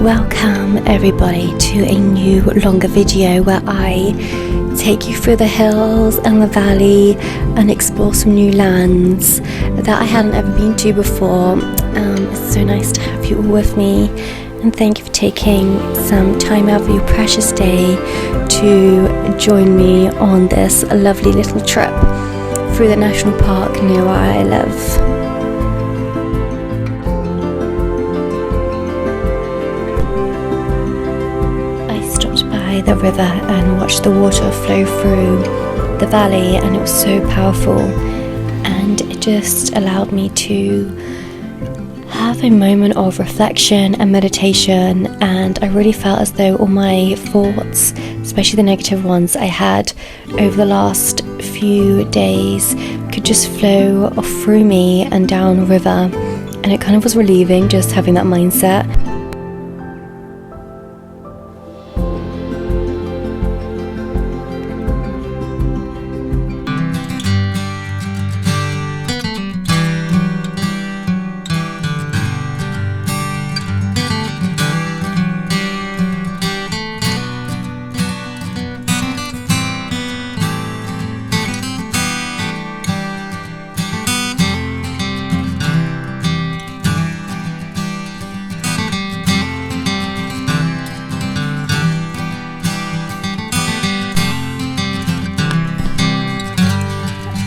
Welcome everybody to a new longer video where I take you through the hills and the valley and explore some new lands that I hadn't ever been to before. It's so nice to have you all with me, and thank you for taking some time out of your precious day to join me on this lovely little trip through the national park near where I live. The river and watched the water flow through the valley, and it was so powerful, and it just allowed me to have a moment of reflection and meditation. And I really felt as though all my thoughts, especially the negative ones I had over the last few days, could just flow off through me and down a river, and it kind of was relieving just having that mindset.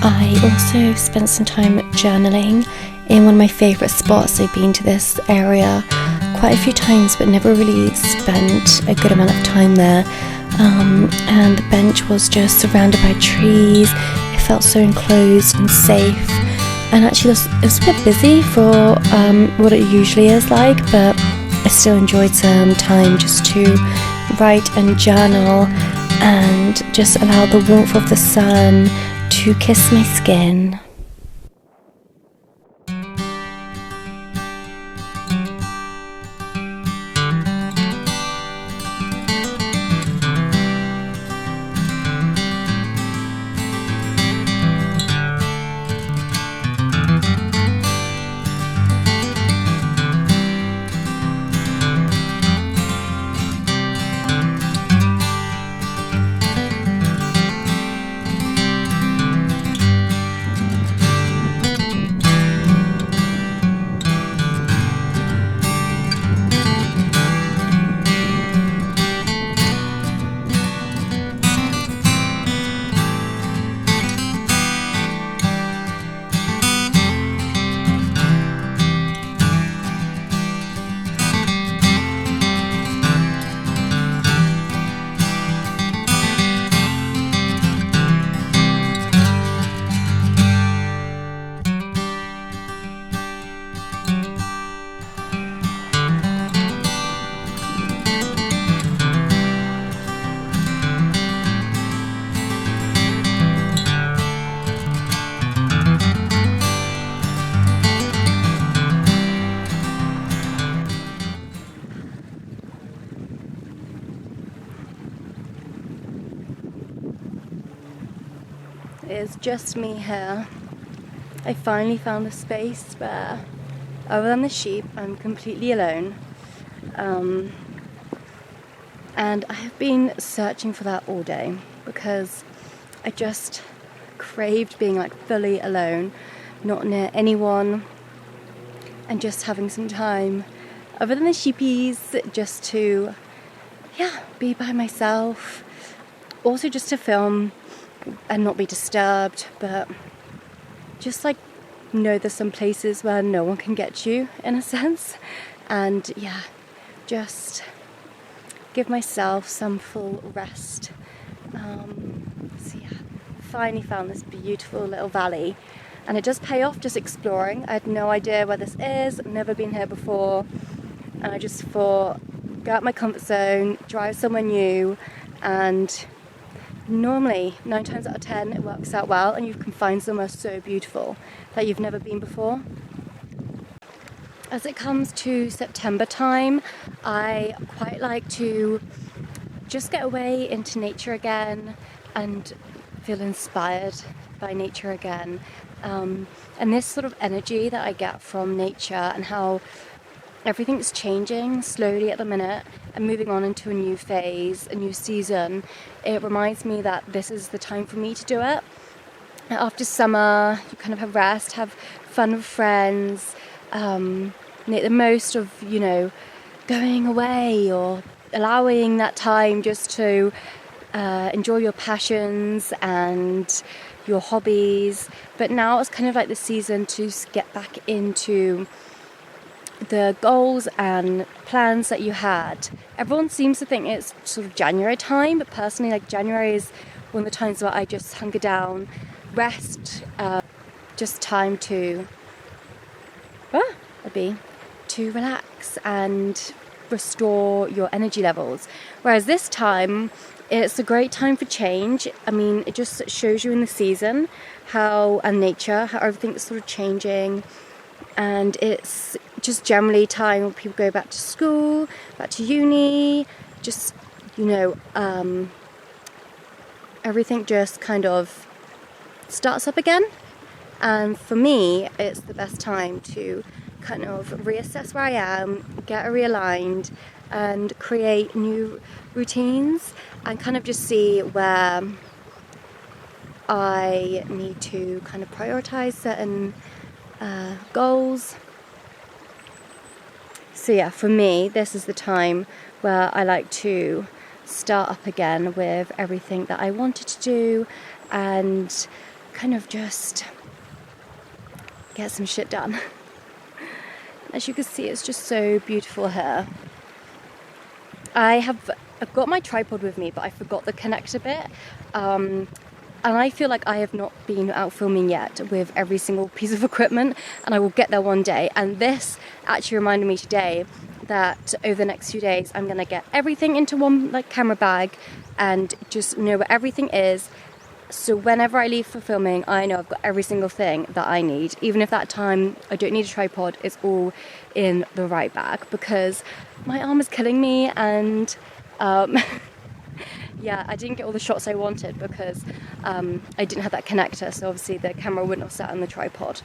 I also spent some time journaling in one of my favourite spots. I've been to this area quite a few times but never really spent a good amount of time there, and the bench was just surrounded by trees. It felt so enclosed and safe, and actually it was a bit busy for what it usually is like, but I still enjoyed some time just to write and journal and just allow the warmth of the sun to kiss my skin. It's just me here. I finally found a space where, other than the sheep, I'm completely alone. And I have been searching for that all day because I just craved being like fully alone, not near anyone, and just having some time other than the sheepies, just to be by myself. Also just to film and not be disturbed, but just like know there's some places where no one can get you, in a sense, and just give myself some full rest. Finally found this beautiful little valley, and it does pay off just exploring. I had no idea where this is, never been here before, and I just thought, go out my comfort zone, drive somewhere new, and normally 9 times out of 10 it works out well, and you can find somewhere so beautiful that you've never been before. As it comes to September time, I quite like to just get away into nature again and feel inspired by nature again. And this sort of energy that I get from nature and how everything's changing slowly at the minute and moving on into a new phase, a new season. It reminds me that this is the time for me to do it. After summer, you kind of have rest, have fun with friends, make the most of, you know, going away or allowing that time just to enjoy your passions and your hobbies. But now it's kind of like the season to get back into the goals and plans that you had. Everyone seems to think it's sort of January time, but personally, like, January is one of the times where I just hunker down, rest, just time to relax and restore your energy levels. Whereas this time, it's a great time for change. I mean, it just shows you in the season and nature, how everything's sort of changing. And it's just generally time when people go back to school, back to uni, just, you know, everything just kind of starts up again. And for me, it's the best time to kind of reassess where I am, get realigned, and create new routines, and kind of just see where I need to kind of prioritize certain goals. So yeah, for me, this is the time where I like to start up again with everything that I wanted to do and kind of just get some shit done. As you can see, it's just so beautiful here. I've got my tripod with me, but I forgot the connector bit. And I feel like I have not been out filming yet with every single piece of equipment, and I will get there one day. And this actually reminded me today that over the next few days I'm gonna get everything into one like camera bag and just know where everything is. So whenever I leave for filming, I know I've got every single thing that I need. Even if that time I don't need a tripod, it's all in the right bag, because my arm is killing me. And yeah, I didn't get all the shots I wanted because I didn't have that connector, so obviously the camera wouldn't have sat on the tripod.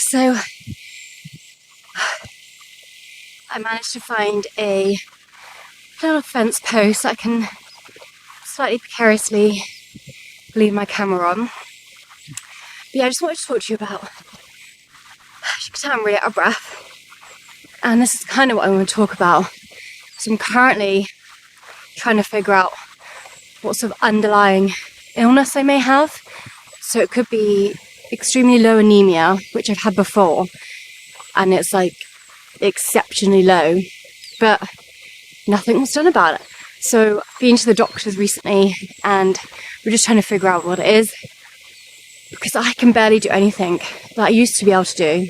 So I managed to find a little fence post that I can slightly precariously leave my camera on. But yeah, I just wanted to talk to you about, as you can tell, I'm really out of breath. And this is kind of what I want to talk about. So I'm currently trying to figure out what sort of underlying illness I may have. So it could be extremely low anemia, which I've had before, and it's like exceptionally low, but nothing was done about it. So I've been to the doctors recently and we're just trying to figure out what it is, because I can barely do anything that I used to be able to do.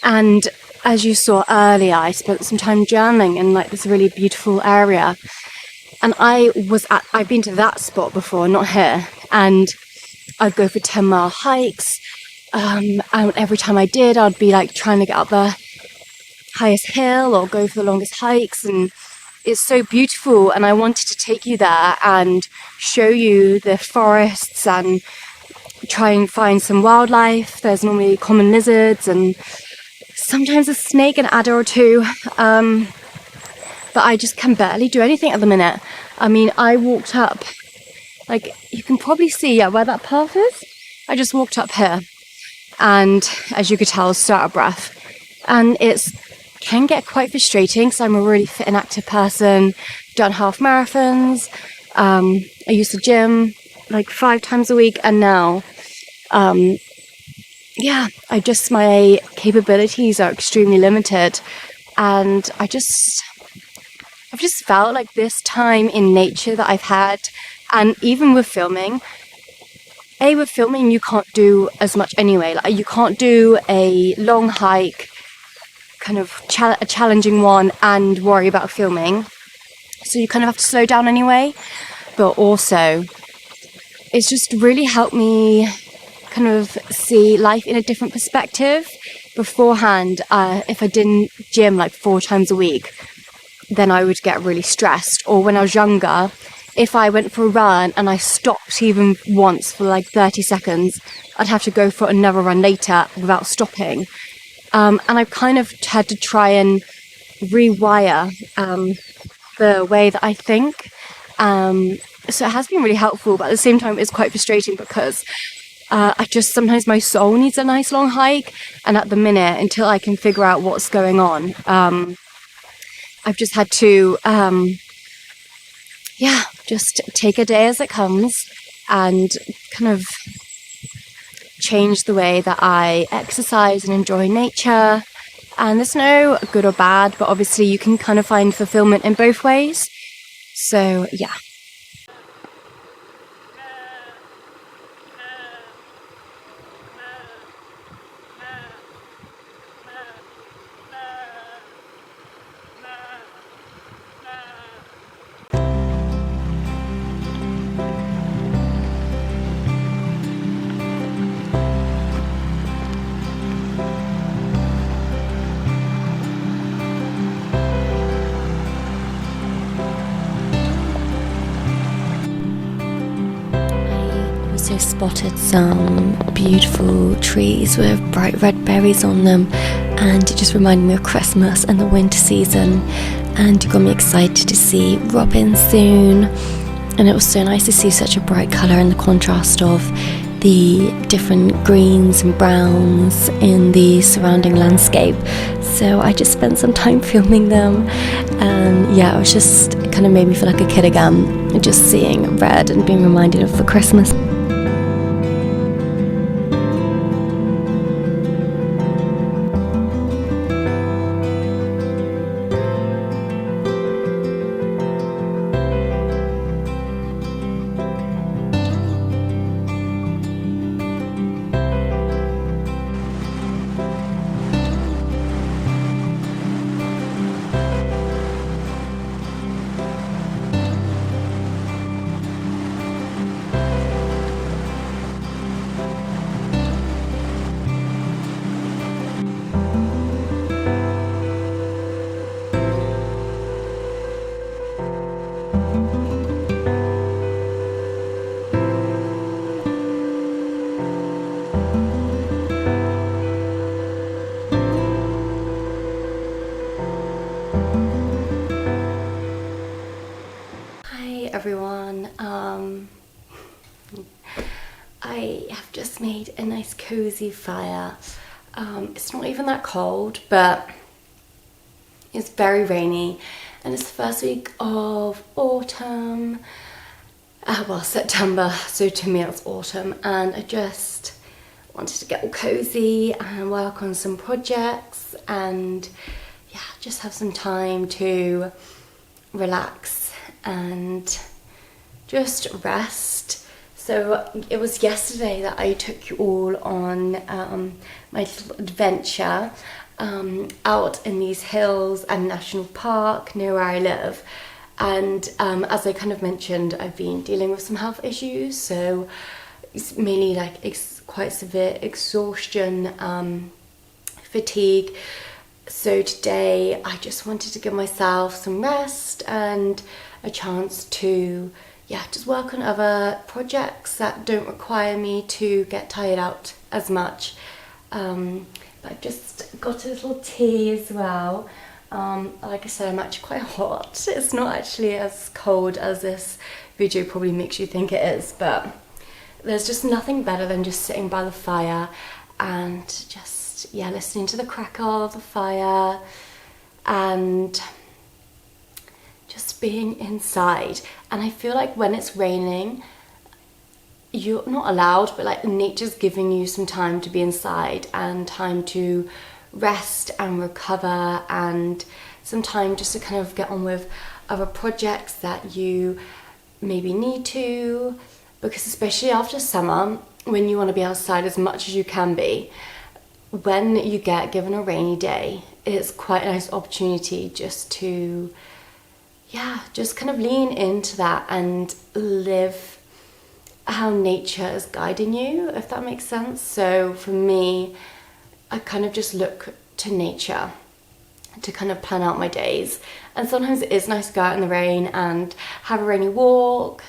And as you saw earlier, I spent some time journaling in like this really beautiful area, and I've been to that spot before, not here, and I'd go for 10-mile hikes, and every time I did, I'd be like trying to get up the highest hill or go for the longest hikes, and it's so beautiful. And I wanted to take you there and show you the forests and try and find some wildlife. There's normally common lizards and sometimes a snake, an adder or two, but I just can barely do anything at the minute. I mean, I walked up, like you can probably see, yeah, where that path is. I just walked up here, and as you could tell, I was so out of breath. And it can get quite frustrating, because I'm a really fit and active person, done half marathons, I used to gym like 5 times a week, and now, yeah, my capabilities are extremely limited, and I've just felt like this time in nature that I've had, and even with filming, you can't do as much anyway. Like, you can't do a long hike kind of a challenging one and worry about filming. So you kind of have to slow down anyway. But also, it's just really helped me kind of see life in a different perspective. Beforehand, if I didn't gym like 4 times a week, then I would get really stressed. Or when I was younger, if I went for a run and I stopped even once for like 30 seconds, I'd have to go for another run later without stopping. And I've kind of had to try and rewire the way that I think. So it has been really helpful, but at the same time it's quite frustrating because sometimes my soul needs a nice long hike, and at the minute, until I can figure out what's going on, I've just had to just take a day as it comes and kind of change the way that I exercise and enjoy nature. And there's no good or bad, but obviously you can kind of find fulfillment in both ways. So yeah. Also spotted some beautiful trees with bright red berries on them, and it just reminded me of Christmas and the winter season, and it got me excited to see robins soon. And it was so nice to see such a bright colour and the contrast of the different greens and browns in the surrounding landscape. So I just spent some time filming them, and it was just, it kind of made me feel like a kid again, just seeing red and being reminded of the Christmas. Everyone, I have just made a nice cozy fire. It's not even that cold, but it's very rainy, and it's the first week of autumn, September, so to me it's autumn, and I just wanted to get all cozy and work on some projects and just have some time to relax and just rest. So it was yesterday that I took you all on my little adventure out in these hills and national park near where I live. And as I kind of mentioned, I've been dealing with some health issues, so it's mainly like quite severe exhaustion, fatigue. So today I just wanted to give myself some rest and a chance to just work on other projects that don't require me to get tired out as much. But I've just got a little tea as well. Like I said, I'm actually quite hot. It's not actually as cold as this video probably makes you think it is, but there's just nothing better than just sitting by the fire and just listening to the crackle of the fire and just being inside. And I feel like when it's raining, you're not allowed, but like nature's giving you some time to be inside and time to rest and recover, and some time just to kind of get on with other projects that you maybe need to, because especially after summer, when you want to be outside as much as you can be, when you get given a rainy day, it's quite a nice opportunity just to, yeah, just kind of lean into that and live how nature is guiding you, if that makes sense. So for me, I kind of just look to nature to kind of plan out my days. And sometimes it is nice to go out in the rain and have a rainy walk.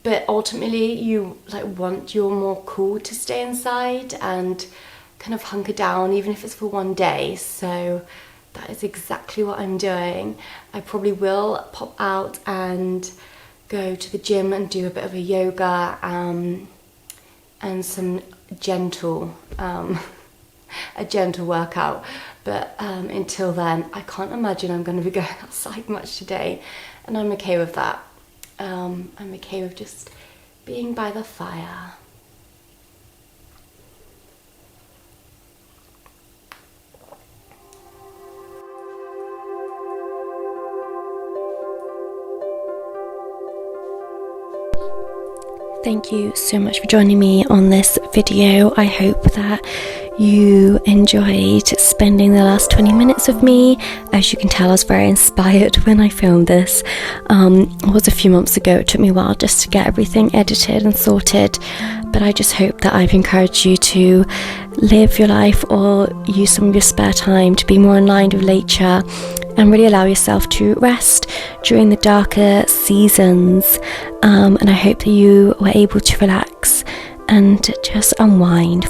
But ultimately you want your more cool to stay inside and kind of hunker down, even if it's for one day. So that is exactly what I'm doing. I probably will pop out and go to the gym and do a bit of a yoga and some gentle a gentle workout. But until then, I can't imagine I'm going to be going outside much today, and I'm okay with that. I'm okay with just being by the fire. Thank you so much for joining me on this video. I hope that you enjoyed spending the last 20 minutes with me. As you can tell, I was very inspired when I filmed this. It was a few months ago. It took me a while just to get everything edited and sorted, but I just hope that I've encouraged you to live your life or use some of your spare time to be more in line with nature and really allow yourself to rest during the darker seasons. And I hope that you were able to relax and just unwind.